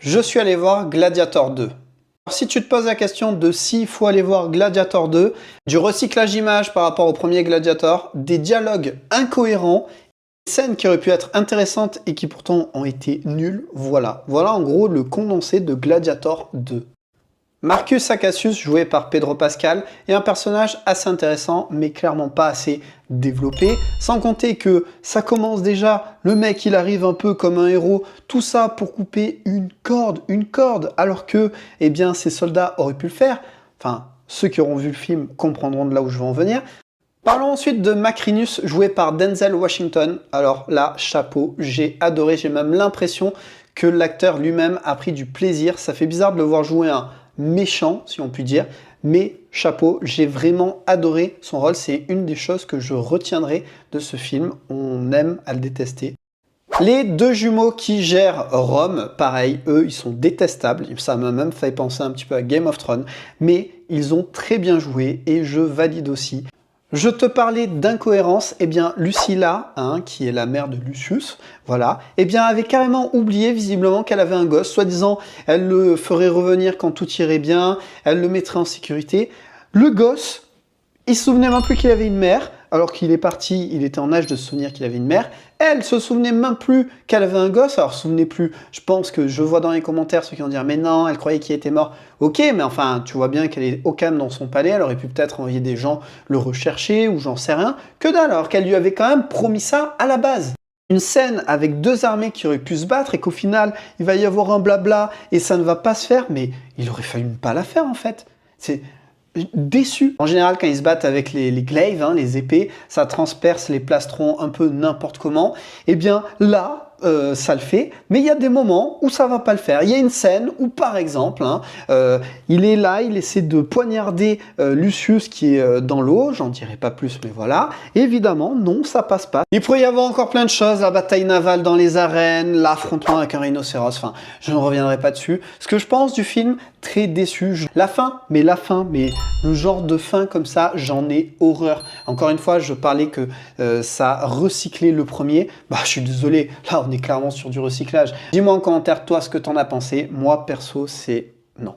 je suis allé voir Gladiator 2. Alors, si tu te poses la question de s'il faut aller voir Gladiator 2, du recyclage d'images par rapport au premier Gladiator, des dialogues incohérents, des scènes qui auraient pu être intéressantes et qui pourtant ont été nulles, voilà. Voilà en gros le condensé de Gladiator 2. Marcus Acacius, joué par Pedro Pascal, est un personnage assez intéressant, mais clairement pas assez développé. Sans compter que ça commence déjà, le mec il arrive un peu comme un héros, tout ça pour couper une corde, alors que, eh bien, ces soldats auraient pu le faire. Enfin, ceux qui auront vu le film comprendront de là où je veux en venir. Parlons ensuite de Macrinus, joué par Denzel Washington. Alors là, chapeau, j'ai adoré, j'ai même l'impression que l'acteur lui-même a pris du plaisir. Ça fait bizarre de le voir jouer un méchant, si on peut dire, mais chapeau, j'ai vraiment adoré son rôle. C'est une des choses que je retiendrai de ce film. On aime à le détester. Les deux jumeaux qui gèrent Rome, pareil, eux, ils sont détestables. Ça m'a même fait penser un petit peu à Game of Thrones, mais ils ont très bien joué et je valide aussi. Je te parlais d'incohérence, eh bien Lucilla, hein, qui est la mère de Lucius, voilà, eh bien avait carrément oublié visiblement qu'elle avait un gosse, soi-disant elle le ferait revenir quand tout irait bien, elle le mettrait en sécurité. Le gosse, il se souvenait même plus qu'il avait une mère, alors qu'il est parti, il était en âge de se souvenir qu'il avait une mère. Elle se souvenait même plus qu'elle avait un gosse, alors se souvenait plus. Je pense que je vois dans les commentaires ceux qui vont dire mais non, elle croyait qu'il était mort. Ok, mais enfin, tu vois bien qu'elle est au calme dans son palais, elle aurait pu peut-être envoyer des gens le rechercher ou j'en sais rien. Que dalle, alors qu'elle lui avait quand même promis ça à la base. Une scène avec deux armées qui auraient pu se battre et qu'au final, il va y avoir un blabla et ça ne va pas se faire, mais il aurait fallu pas la faire en fait. C'est déçu. En général, quand ils se battent avec les glaives, hein, les épées, ça transperce les plastrons un peu n'importe comment. Et bien là, ça le fait, mais il y a des moments où ça va pas le faire. Il y a une scène où, par exemple, hein, il est là, il essaie de poignarder Lucius qui est dans l'eau, j'en dirai pas plus, mais voilà. Et évidemment, non, ça passe pas. Il pourrait y avoir encore plein de choses, la bataille navale dans les arènes, l'affrontement avec un rhinocéros, enfin, je ne reviendrai pas dessus. Ce que je pense du film, très déçu. La fin, mais le genre de fin comme ça, j'en ai horreur. Encore une fois, je parlais que ça recyclait le premier. Bah, je suis désolé, là, on est clairement sur du recyclage. Dis-moi en commentaire, toi, ce que t'en as pensé. Moi, perso, c'est non.